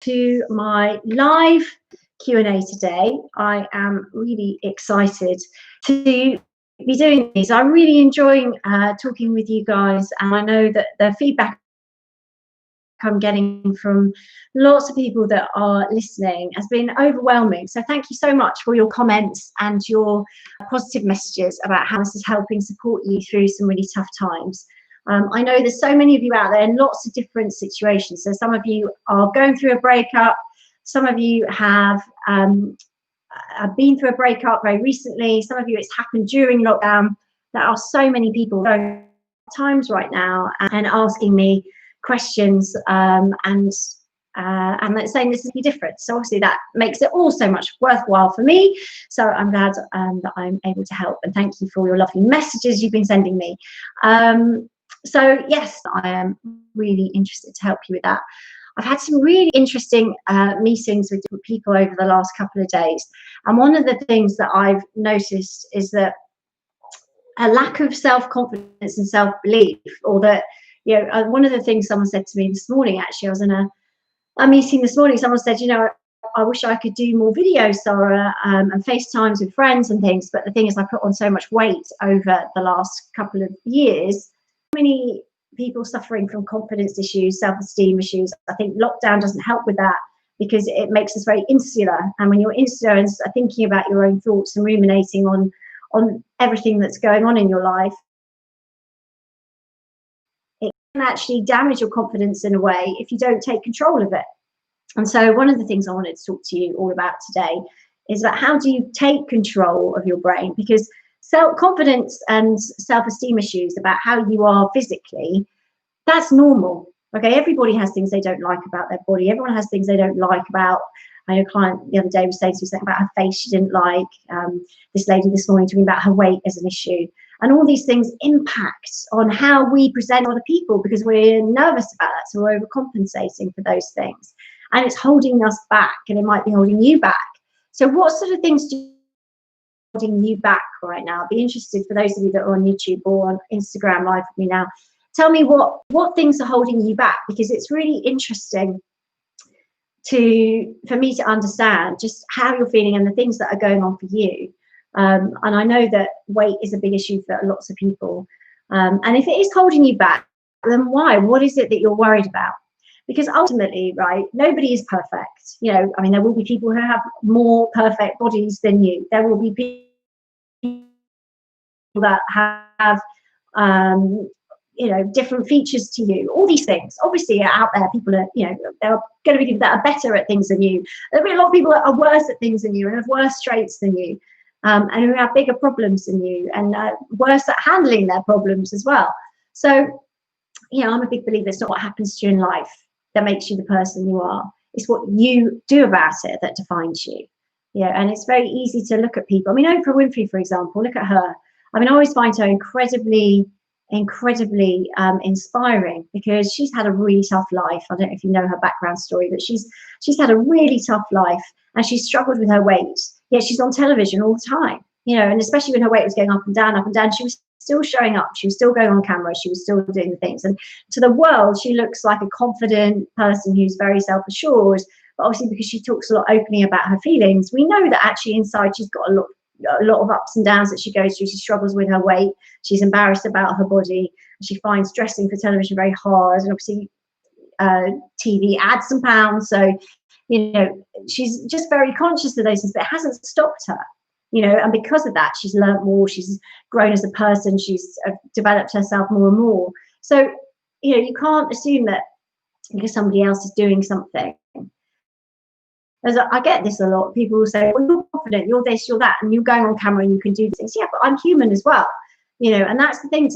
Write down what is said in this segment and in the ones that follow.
to my live Q&A today. I am really excited to be doing these. I'm really enjoying talking with you guys, and I know that the feedback I'm getting from lots of people that are listening has been overwhelming. So thank you so much for your comments and your positive messages about how this is helping support you through some really tough times. I know there's so many of you out there in lots of different situations. So some of you are going through a breakup. Some of you have been through a breakup very recently. Some of you it's happened during lockdown. There are so many people going times right now and asking me questions and saying this is different. So obviously that makes it all so much worthwhile for me. So I'm glad that I'm able to help, and thank you for your lovely messages you've been sending me. So yes, I am really interested to help you with that. I've had some really interesting meetings with people over the last couple of days, and one of the things that I've noticed is that a lack of self-confidence and self-belief, or that, you know, one of the things someone said to me this morning, actually, I was in a meeting this morning, someone said, you know, I wish I could do more videos, Sarah, and FaceTimes with friends and things, but the thing is I put on so much weight over the last couple of years. Many people suffering from confidence issues, self-esteem issues. I think lockdown doesn't help with that because it makes us very insular, and when you're insular and thinking about your own thoughts and ruminating on everything that's going on in your life, it can actually damage your confidence in a way if you don't take control of it. And so one of the things I wanted to talk to you all about today is about how do you take control of your brain, because self-confidence and self-esteem issues about how you are physically, that's normal. Okay, everybody has things they don't like about their body. Everyone has things they don't like about. I had a client the other day was saying to me something about her face she didn't like. This lady this morning talking about her weight as an issue. And all these things impact on how we present to other people because we're nervous about that. So we're overcompensating for those things. And it's holding us back, and it might be holding you back. So what sort of things do you holding you back right now? I'd be interested, for those of you that are on YouTube or on Instagram live with me now, tell me what things are holding you back, because it's really interesting for me to understand just how you're feeling and the things that are going on for you. And I know that weight is a big issue for lots of people. And if it is holding you back, then why? What is it that you're worried about? Because ultimately, right, nobody is perfect. You know, I mean, there will be people who have more perfect bodies than you. There will be people that have, you know, different features to you. All these things, obviously, are out there. People are, you know, there are going to be people that are better at things than you. There'll be a lot of people that are worse at things than you and have worse traits than you, and who have bigger problems than you and worse at handling their problems as well. So, you know, I'm a big believer it's not what happens to you in life that makes you the person you are. It's what you do about it that defines you. Yeah, and it's very easy to look at people. I mean, Oprah Winfrey, for example, look at her. I mean, I always find her incredibly inspiring, because she's had a really tough life. I don't know if you know her background story, but she's had a really tough life, and she's struggled with her weight. Yet she's on television all the time, you know, and especially when her weight was going up and down, she was still showing up. She was still going on camera. She was still doing the things. And to the world, she looks like a confident person who's very self-assured. But obviously, because she talks a lot openly about her feelings, we know that actually inside she's got a lot of ups and downs that she goes through. She struggles with her weight. She's embarrassed about her body. She finds dressing for television very hard. And obviously, TV adds some pounds. So, you know, she's just very conscious of those things, but it hasn't stopped her. You know, and because of that, she's learnt more, she's grown as a person, she's developed herself more and more. So, you know, you can't assume that because somebody else is doing something. As I get this a lot, people will say, well, you're confident, you're this, you're that, and you're going on camera and you can do things. Yeah, but I'm human as well. You know, and that's the thing,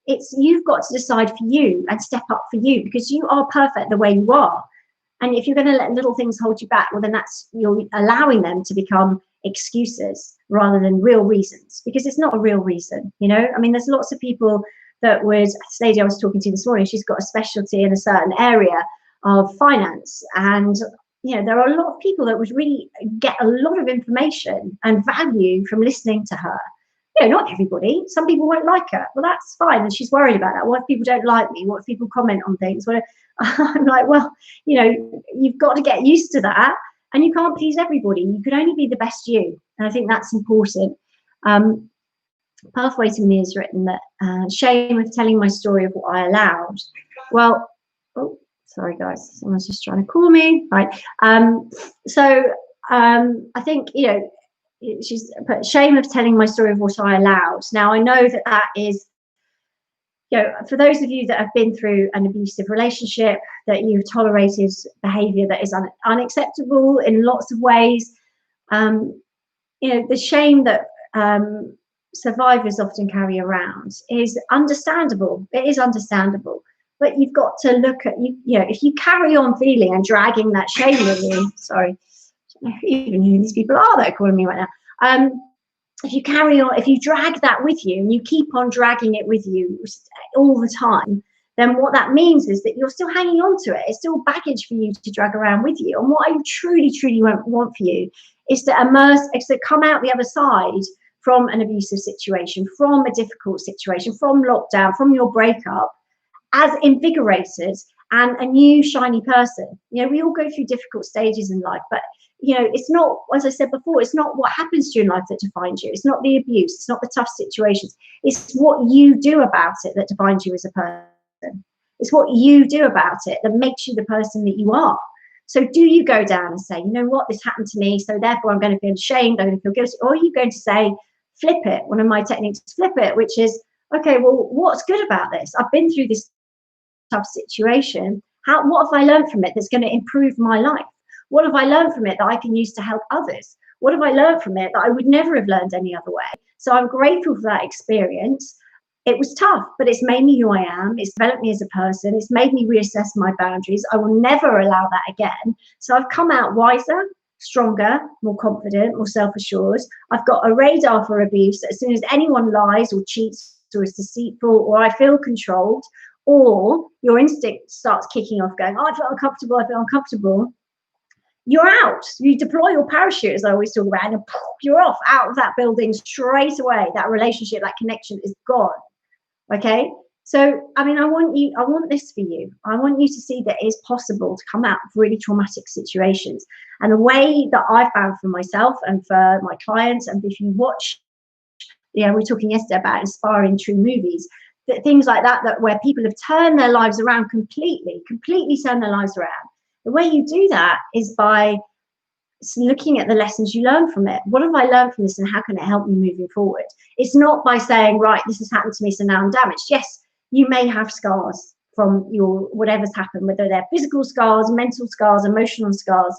it's you've got to decide for you and step up for you, because you are perfect the way you are. And if you're going to let little things hold you back, well, then you're allowing them to become excuses rather than real reasons, because it's not a real reason. You know, I mean, there's lots of people that would, this lady I was talking to this morning, she's got a specialty in a certain area of finance, and you know, there are a lot of people that would really get a lot of information and value from listening to her. You know, not everybody. Some people won't like her. Well, that's fine, and she's worried about that. What if people don't like me? What if people comment on things? Well, I'm like, well, you've got to get used to that, and you can't please everybody. You can only be the best you, and I think that's important. Um, Pathway to Me has written that shame of telling my story of what I allowed. Well, oh, sorry guys, someone's just trying to call me. Right. I think she's put shame of telling my story of what I allowed. Now I know that that is, for those of you that have been through an abusive relationship, that you've tolerated behavior that is unacceptable in lots of ways. The shame that survivors often carry around is understandable. It is understandable. But you've got to look at, if you carry on feeling and dragging that shame with you, sorry, I don't know even who these people are that are calling me right now. If you carry on, if you drag that with you and you keep on dragging it with you all the time, then what that means is that you're still hanging on to it. It's still baggage for you to drag around with you. And what I truly, truly want for you is to come out the other side from an abusive situation, from a difficult situation, from lockdown, from your breakup, as invigorated and a new shiny person. We all go through difficult stages in life, but it's not, as I said before, it's not what happens to you in life that defines you. It's not the abuse, it's not the tough situations. It's what you do about it that defines you as a person. It's what you do about it that makes you the person that you are. So do you go down and say, you know what, this happened to me, so therefore I'm going to feel ashamed, I'm going to feel guilty? Or are you going to say, flip it? One of my techniques is flip it, which is, okay, well, what's good about this? I've been through this tough situation. What have I learned from it that's going to improve my life? What have I learned from it that I can use to help others? What have I learned from it that I would never have learned any other way? So I'm grateful for that experience. It was tough, but it's made me who I am. It's developed me as a person. It's made me reassess my boundaries. I will never allow that again. So I've come out wiser, stronger, more confident, more self-assured. I've got a radar for abuse. As soon as anyone lies or cheats or is deceitful, or I feel controlled, or your instinct starts kicking off going, oh, I feel uncomfortable, you're out. You deploy your parachute, as I always talk about, and you're off out of that building straight away. That relationship, that connection is gone. Okay? So, I want this for you. I want you to see that it is possible to come out of really traumatic situations. And the way that I found for myself and for my clients, and if you watch, we were talking yesterday about inspiring true movies, that things like that where people have turned their lives around completely turned their lives around. The way you do that is by looking at the lessons you learn from it. What have I learned from this, and how can it help me moving forward? It's not by saying, right, this has happened to me, so now I'm damaged. Yes, you may have scars from your whatever's happened, whether they're physical scars, mental scars, emotional scars.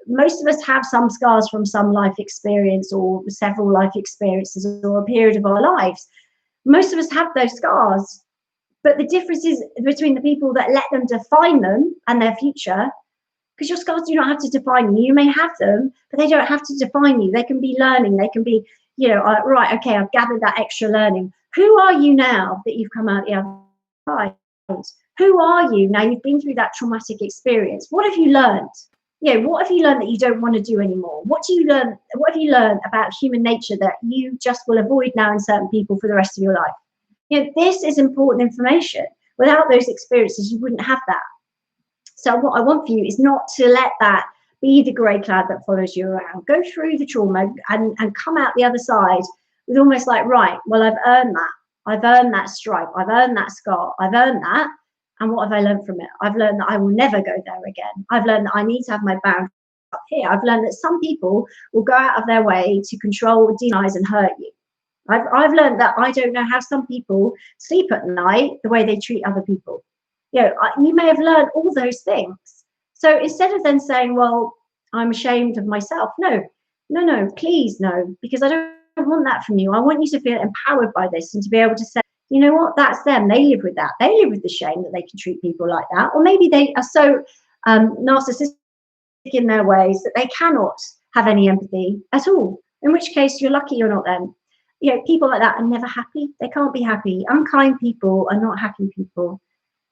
Most of us have some scars from some life experience or several life experiences or a period of our lives. Most of us have those scars. But the difference is between the people that let them define them and their future, because your scars do not have to define you. You may have them, but they don't have to define you. They can be learning. They can be, right, okay, I've gathered that extra learning. Who are you now that you've come out the other side? Who are you now you've been through that traumatic experience? What have you learned? What have you learned that you don't want to do anymore? What have you learned about human nature that you just will avoid now in certain people for the rest of your life? This is important information. Without those experiences, you wouldn't have that. So what I want for you is not to let that be the grey cloud that follows you around. Go through the trauma and come out the other side with almost like, right, well, I've earned that. I've earned that stripe. I've earned that scar. I've earned that. And what have I learned from it? I've learned that I will never go there again. I've learned that I need to have my boundaries up here. I've learned that some people will go out of their way to control, demonize, and hurt you. I've learned that I don't know how some people sleep at night the way they treat other people. You may have learned all those things. So instead of then saying, well, I'm ashamed of myself, no, please no, because I don't want that from you. I want you to feel empowered by this and to be able to say, you know what, that's them. They live with that. They live with the shame that they can treat people like that. Or maybe they are so narcissistic in their ways that they cannot have any empathy at all, in which case you're lucky you're not them. People like that are never happy. They can't be happy. Unkind people are not happy people.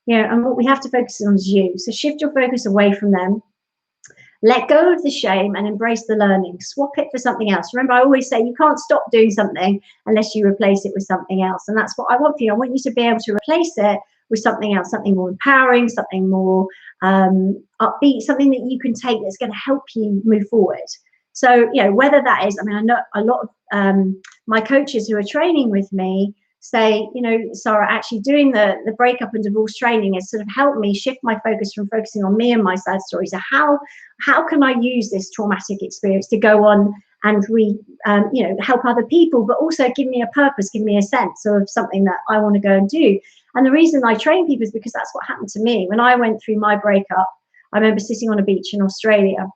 And what we have to focus on is you. So shift your focus away from them. Let go of the shame and embrace the learning. Swap it for something else. Remember, I always say you can't stop doing something unless you replace it with something else. And that's what I want for you. I want you to be able to replace it with something else, something more empowering, something more upbeat, something that you can take that's going to help you move forward. So, whether that is, I mean, I know a lot of my coaches who are training with me say, Sarah, actually doing the breakup and divorce training has sort of helped me shift my focus from focusing on me and my sad stories to how can I use this traumatic experience to go on and help other people, but also give me a purpose, give me a sense of something that I want to go and do. And the reason I train people is because that's what happened to me. When I went through my breakup, I remember sitting on a beach in Australia,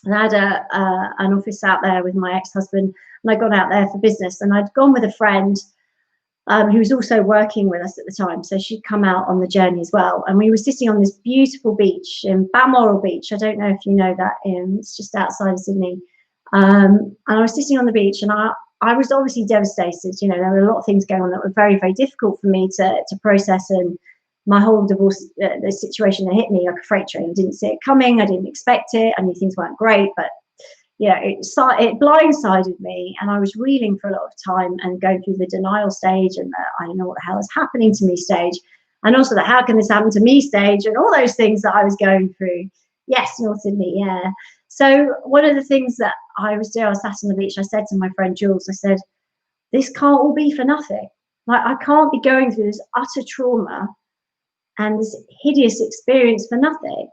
and I had an office out there with my ex-husband, and I got out there for business, and I'd gone with a friend who was also working with us at the time, so she'd come out on the journey as well. And we were sitting on this beautiful beach in Balmoral Beach. I don't know if you know that, it's just outside of Sydney. And I was sitting on the beach, and I was obviously devastated. There were a lot of things going on that were very, very difficult for me to process, and my whole divorce, the situation that hit me like a freight train. I didn't see it coming. I didn't expect it. I knew things weren't great, but it blindsided me, and I was reeling for a lot of time and going through the denial stage and the I don't know what the hell is happening to me stage, and also the how can this happen to me stage, and all those things that I was going through. Yes, North Sydney, yeah. So one of the things that I was doing, I was sat on the beach, I said to my friend Jules, I said, this can't all be for nothing. Like, I can't be going through this utter trauma and this hideous experience for nothing.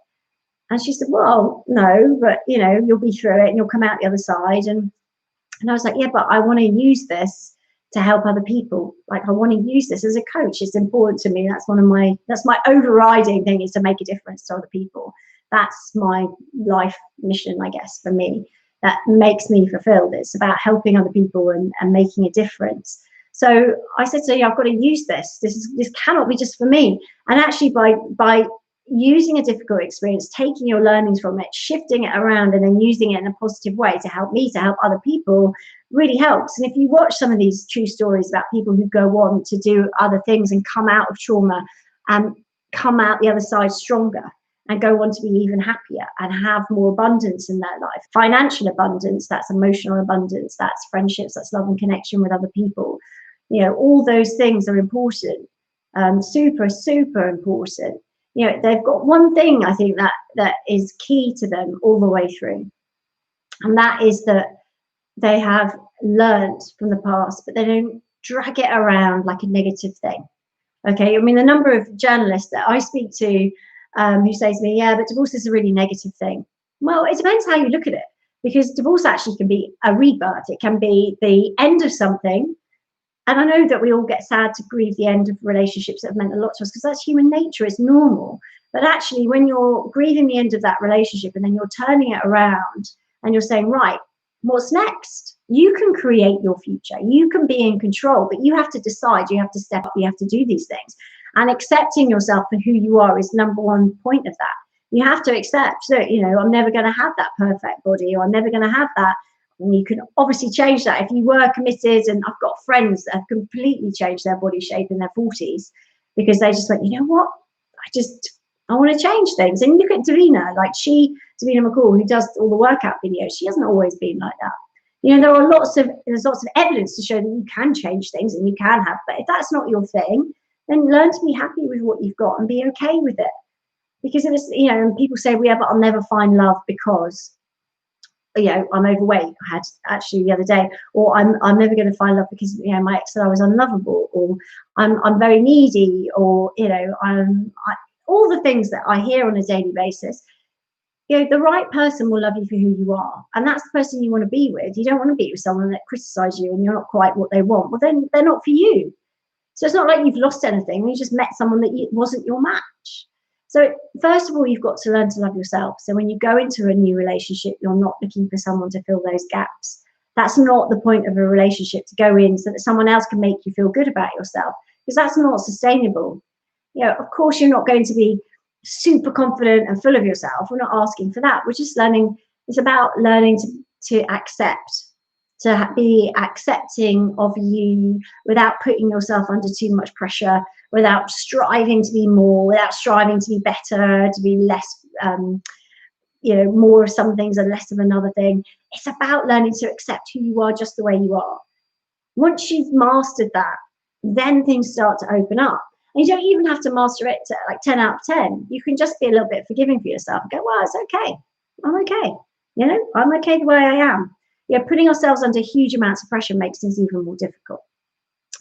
And she said, well, no, but you'll be through it and you'll come out the other side. And I was like, yeah, but I want to use this to help other people. Like, I want to use this as a coach. It's important to me. That's my overriding thing, is to make a difference to other people. That's my life mission, I guess, for me. That makes me fulfilled. It's about helping other people and making a difference. So I said, I've got to use this. This cannot be just for me. And actually, by using a difficult experience, taking your learnings from it, shifting it around, and then using it in a positive way to help me, to help other people, really helps. And if you watch some of these true stories about people who go on to do other things and come out of trauma and come out the other side stronger and go on to be even happier and have more abundance in their life, financial abundance, that's emotional abundance, that's friendships, that's love and connection with other people. All those things are important, super, super important. They've got one thing, I think, that is key to them all the way through. And that is that they have learned from the past, but they don't drag it around like a negative thing. Okay. I mean, the number of journalists that I speak to who say to me, yeah, but divorce is a really negative thing. Well, it depends how you look at it, because divorce actually can be a rebirth. It can be the end of something. And I know that we all get sad to grieve the end of relationships that have meant a lot to us, because that's human nature, it's normal. But actually, when you're grieving the end of that relationship and then you're turning it around and you're saying, right, what's next? You can create your future. You can be in control, but you have to decide, you have to step up, you have to do these things. And accepting yourself for who you are is number one point of that. You have to accept that, I'm never going to have that perfect body, or I'm never going to have that. And you can obviously change that if you were committed. And I've got friends that have completely changed their body shape in their 40s because they just went, you know what? I want to change things. And look at Davina, Davina McCall, who does all the workout videos. She hasn't always been like that. There's lots of evidence to show that you can change things and you can have, but if that's not your thing, then learn to be happy with what you've got and be okay with it. Because if it's, and people say, well, yeah, but I'll never find love because, I'm overweight. I had actually the other day, or I'm never going to find love because, my ex said I was unlovable, or I'm very needy, or, all the things that I hear on a daily basis. The right person will love you for who you are, and that's the person you want to be with. You don't want to be with someone that criticizes you and you're not quite what they want. Well, then they're not for you. So it's not like you've lost anything. You just met someone that wasn't your match. So first of all, you've got to learn to love yourself. So when you go into a new relationship, you're not looking for someone to fill those gaps. That's not the point of a relationship, to go in so that someone else can make you feel good about yourself, because that's not sustainable. Of course, you're not going to be super confident and full of yourself. We're not asking for that. We're just learning. It's about learning to accept, to be accepting of you without putting yourself under too much pressure, without striving to be more, without striving to be better, to be less, more of some things and less of another thing. It's about learning to accept who you are just the way you are. Once you've mastered that, then things start to open up. And you don't even have to master it to like 10 out of 10. You can just be a little bit forgiving for yourself and go, well, it's okay. I'm okay. I'm okay the way I am. Putting ourselves under huge amounts of pressure makes things even more difficult.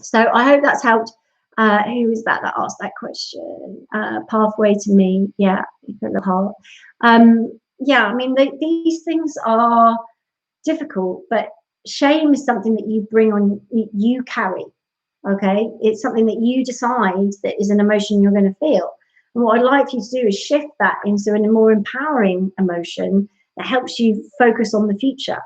So I hope that's helped. Who is that asked that question? Pathway to me. Yeah, the heart. I mean, these things are difficult, but shame is something that you bring on, you carry. Okay, it's something that you decide that is an emotion you're going to feel. And what I'd like you to do is shift that into a more empowering emotion that helps you focus on the future.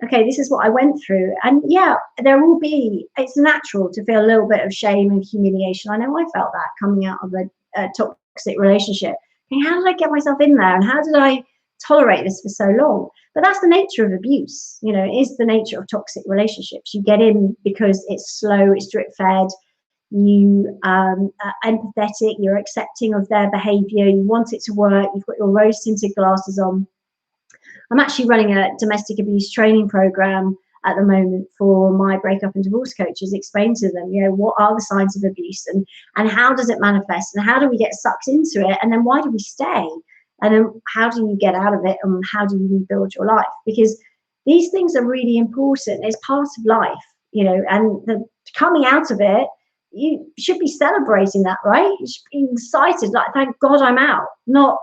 Okay, this is what I went through. And yeah, it's natural to feel a little bit of shame and humiliation. I know I felt that coming out of a toxic relationship. Okay, how did I get myself in there? And how did I tolerate this for so long? But that's the nature of abuse. It is the nature of toxic relationships. You get in because it's slow, it's drip fed, you are empathetic, you're accepting of their behavior, you want it to work, you've got your rose tinted glasses on. I'm actually running a domestic abuse training program at the moment for my breakup and divorce coaches, explain to them, what are the signs of abuse and how does it manifest and how do we get sucked into it and then why do we stay? And then how do you get out of it and how do you rebuild your life? Because these things are really important. It's part of life, and the coming out of it, you should be celebrating that, right? You should be excited, like, thank God I'm out. Not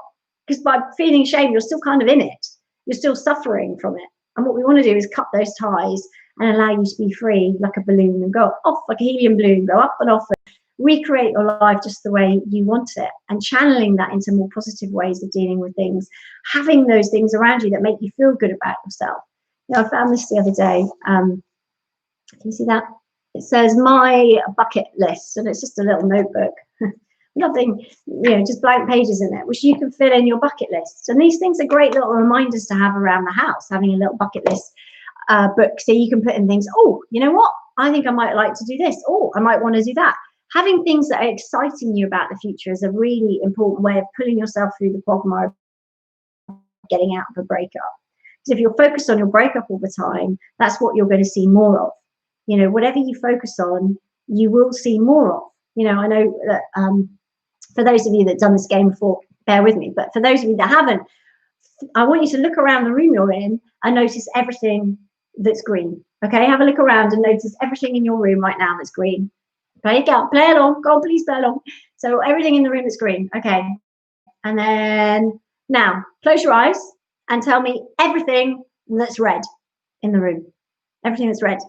because by feeling shame, you're still kind of in it. You're still suffering from it. And what we want to do is cut those ties and allow you to be free like a balloon and go off like a helium balloon, go up and off and recreate your life just the way you want it, and channeling that into more positive ways of dealing with things, having those things around you that make you feel good about yourself. I found this the other day. Can you see that? It says my bucket list, and it's just a little notebook. Nothing, just blank pages in it, which you can fill in your bucket lists. And these things are great little reminders to have around the house, having a little bucket list book, so you can put in things. Oh, you know what? I think I might like to do this. Oh, I might want to do that. Having things that are exciting you about the future is a really important way of pulling yourself through the quagmire of getting out of a breakup. Because if you're focused on your breakup all the time, that's what you're going to see more of. Whatever you focus on, you will see more of. I know that for those of you that have done this game before, bear with me. But for those of you that haven't, I want you to look around the room you're in and notice everything that's green. Okay, have a look around and notice everything in your room right now that's green. Okay, play along. Go on, please play along. So everything in the room is green. Okay, and then now close your eyes and tell me everything that's red in the room. Everything that's red.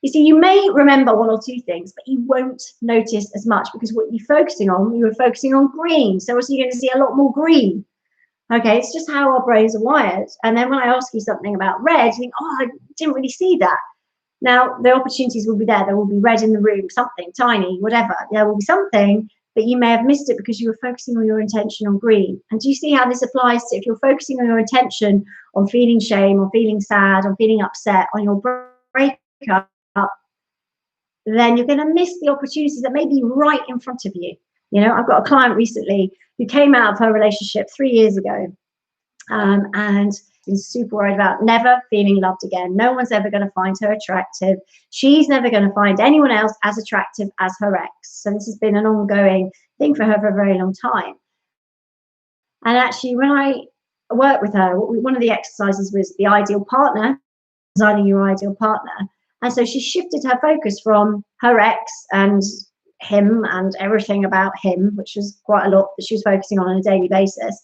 You see, you may remember one or two things, but you won't notice as much because what you're focusing on, you were focusing on green. So you're going to see a lot more green. Okay, it's just how our brains are wired. And then when I ask you something about red, you think, oh, I didn't really see that. Now, the opportunities will be there. There will be red in the room, something tiny, whatever. There will be something, but you may have missed it because you were focusing on your intention on green. And do you see how this applies to if you're focusing on your intention on feeling shame, on feeling sad, on feeling upset, on your breakup, then you're going to miss the opportunities that may be right in front of you. I've got a client recently who came out of her relationship 3 years ago and is super worried about never feeling loved again. No one's ever going to find her attractive. She's never going to find anyone else as attractive as her ex. So this has been an ongoing thing for her for a very long time. And actually, when I worked with her, one of the exercises was the ideal partner, designing your ideal partner. And so she shifted her focus from her ex and him and everything about him, which was quite a lot that she was focusing on a daily basis,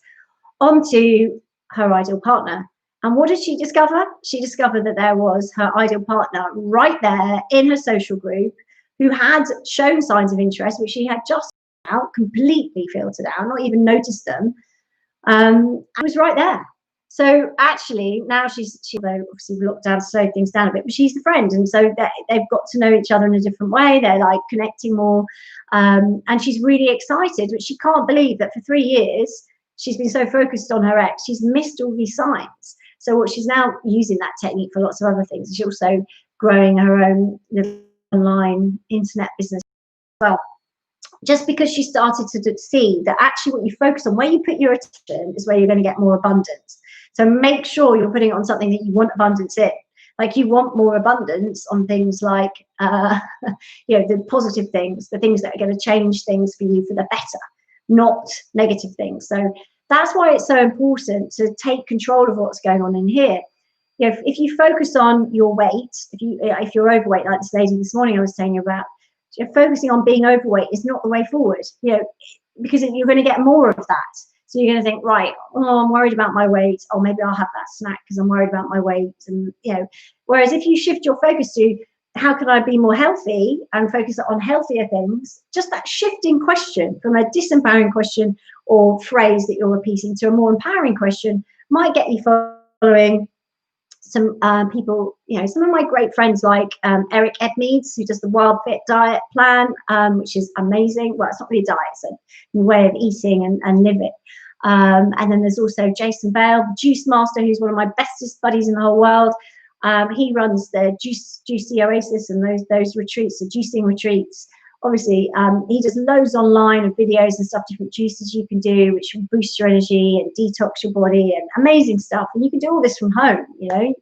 onto her ideal partner. And what did she discover? She discovered that there was her ideal partner right there in her social group who had shown signs of interest, which she had just out, completely filtered out, not even noticed them. And was right there. So actually, now she's obviously lockdown slowed things down a bit, but she's the friend, and so they've got to know each other in a different way. They're like connecting more, and she's really excited. But she can't believe that for 3 years she's been so focused on her ex, she's missed all these signs. So what she's now using that technique for lots of other things. She's also growing her own little online internet business as well. Just because she started to see that actually what you focus on, where you put your attention is where you're going to get more abundance. So make sure you're putting it on something that you want abundance in. Like you want more abundance on things like, the positive things, the things that are going to change things for you for the better, not negative things. So that's why it's so important to take control of what's going on in here. If you focus on your weight, if you're overweight, like this lady this morning I was telling you about, focusing on being overweight is not the way forward. Because you're going to get more of that. So you're going to think, right, oh, I'm worried about my weight. Oh, maybe I'll have that snack because I'm worried about my weight. And whereas if you shift your focus to how can I be more healthy and focus on healthier things, just that shifting question from a disempowering question or phrase that you're repeating to a more empowering question might get you following some people, some of my great friends like Eric Edmeades, who does the Wild Fit diet plan, which is amazing. Well, it's not really a diet, it's a way of eating and live it. And then there's also Jason Bale, the Juice Master, who's one of my bestest buddies in the whole world. He runs the Juicy Oasis and those retreats, the juicing retreats. Obviously, he does loads online of videos and stuff, different juices you can do, which will boost your energy and detox your body and amazing stuff. And you can do all this from home, he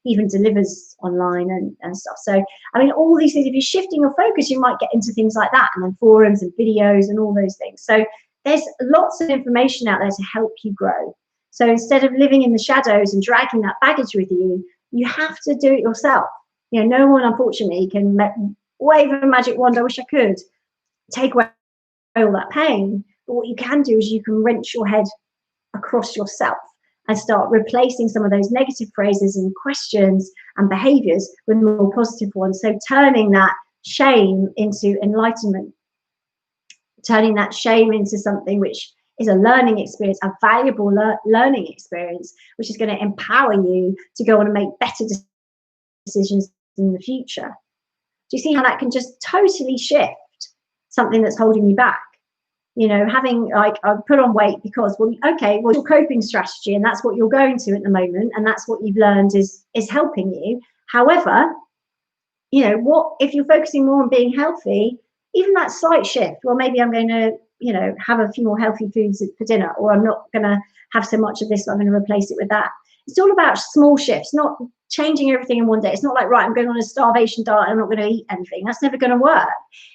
even delivers online and stuff. So, I mean, all these things, if you're shifting your focus, you might get into things like that, and then forums and videos and all those things. So there's lots of information out there to help you grow. So instead of living in the shadows and dragging that baggage with you, you have to do it yourself. No one, unfortunately, can wave a magic wand. I wish I could take away all that pain. But what you can do is you can wrench your head across yourself and start replacing some of those negative phrases and questions and behaviors with more positive ones. So turning that shame into enlightenment, turning that shame into something which is a learning experience, a valuable learning experience, which is going to empower you to go on and make better decisions in the future. Do you see how that can just totally shift something that's holding you back? Having I put on weight because, your coping strategy, and that's what you're going to at the moment, and that's what you've learned is helping you. However, what if you're focusing more on being healthy, even that slight shift, well, maybe I'm going to, have a few more healthy foods for dinner, or I'm not going to have so much of this, so I'm going to replace it with that. It's all about small shifts, not changing everything in one day. It's not like, right, I'm going on a starvation diet, I'm not going to eat anything. That's never going to work.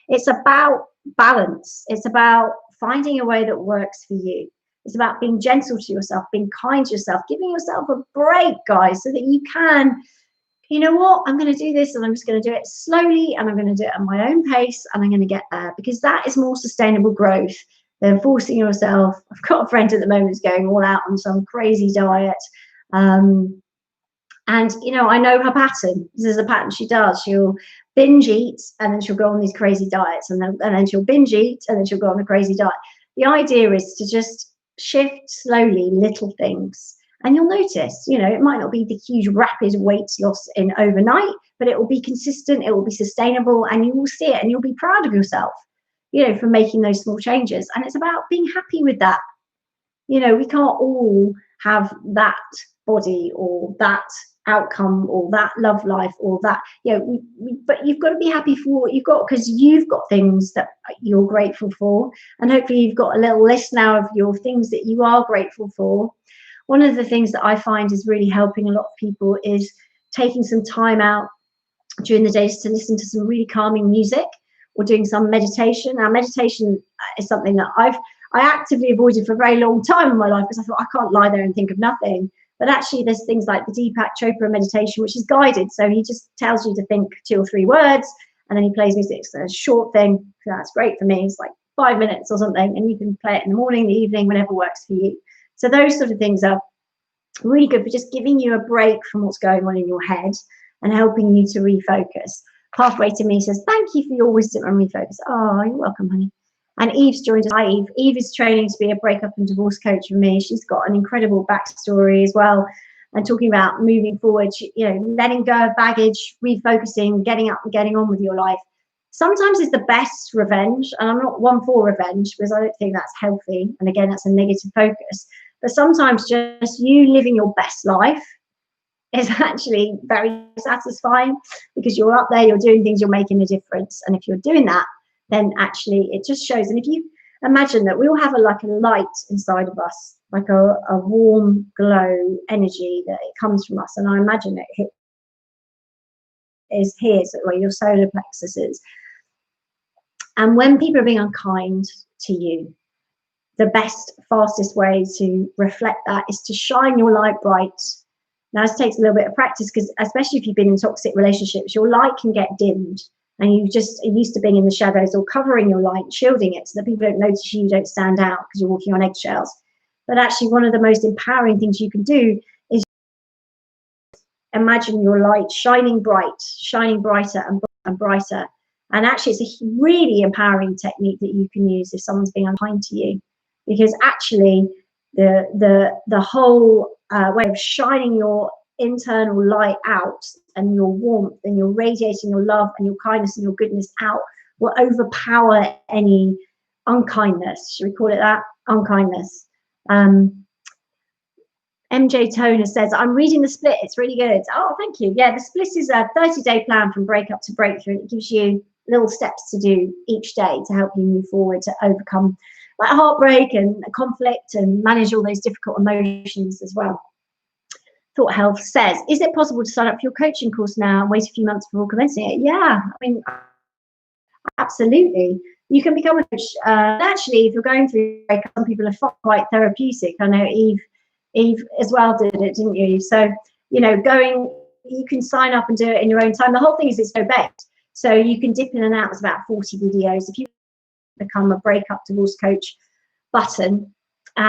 It's about balance. It's about finding a way that works for you. It's about being gentle to yourself, being kind to yourself, giving yourself a break, guys, so that you can, I'm going to do this, and I'm just going to do it slowly, and I'm going to do it at my own pace, and I'm going to get there, because that is more sustainable growth than forcing yourself. I've got a friend at the moment who's going all out on some crazy diet. And I know her pattern. This is a pattern she does. She'll binge eat, and then she'll go on these crazy diets, and then she'll binge eat, and then she'll go on a crazy diet. The idea is to just shift slowly little things, and you'll notice, it might not be the huge rapid weight loss in overnight, but it will be consistent, it will be sustainable, and you will see it, and you'll be proud of yourself, for making those small changes. And it's about being happy with that. We can't all have that body or that outcome or that love life or that, but you've got to be happy for what you've got, because you've got things that you're grateful for, and hopefully you've got a little list now of your things that you are grateful for. One of the things that I find is really helping a lot of people is taking some time out during the days to listen to some really calming music, or doing some meditation. Now, meditation is something that I actively avoided for a very long time in my life, because I thought, I can't lie there and think of nothing. But actually, there's things like the Deepak Chopra meditation, which is guided. So he just tells you to think 2 or 3 words, and then he plays music. It's a short thing. That's great for me. It's like 5 minutes or something, and you can play it in the morning, the evening, whenever works for you. So those sort of things are really good for just giving you a break from what's going on in your head and helping you to refocus. Halfway to me says, thank you for your wisdom and refocus. Oh, you're welcome, honey. And Eve's joined us. Hi, Eve. Eve is training to be a breakup and divorce coach for me. She's got an incredible backstory as well, and talking about moving forward, letting go of baggage, refocusing, getting up and getting on with your life. Sometimes is the best revenge, and I'm not one for revenge, because I don't think that's healthy, and again, that's a negative focus. But sometimes just you living your best life is actually very satisfying, because you're up there, you're doing things, you're making a difference. And if you're doing that, then actually it just shows. And if you imagine that we all have a light inside of us, like a warm glow energy that it comes from us, and I imagine it hits is here, so where your solar plexus is. And when people are being unkind to you, the best, fastest way to reflect that is to shine your light bright. Now, this takes a little bit of practice, because especially if you've been in toxic relationships, your light can get dimmed and you just are used to being in the shadows or covering your light, shielding it so that people don't notice you, don't stand out because you're walking on eggshells. But actually, one of the most empowering things you can do is imagine your light shining bright, shining brighter and brighter. And actually, it's a really empowering technique that you can use if someone's being unkind to you, because actually the whole way of shining your internal light out and your warmth and your radiating your love and your kindness and your goodness out will overpower any unkindness. Should we call it that? Unkindness. MJ Toner says, I'm reading The Split. It's really good. Oh, thank you. Yeah, The Split is a 30-day plan from breakup to breakthrough. It gives you little steps to do each day to help you move forward, to overcome like heartbreak and conflict and manage all those difficult emotions as well. Thought Health says, is it possible to sign up for your coaching course now and wait a few months before commencing it? Yeah, I mean, absolutely. You can become a coach. Actually, if you're going through breakup, some people are quite therapeutic. I know Eve as well did it, didn't you? So, you know, you can sign up and do it in your own time. The whole thing is it's based. So you can dip in and out. It's about 40 videos. If you become a breakup divorce coach button,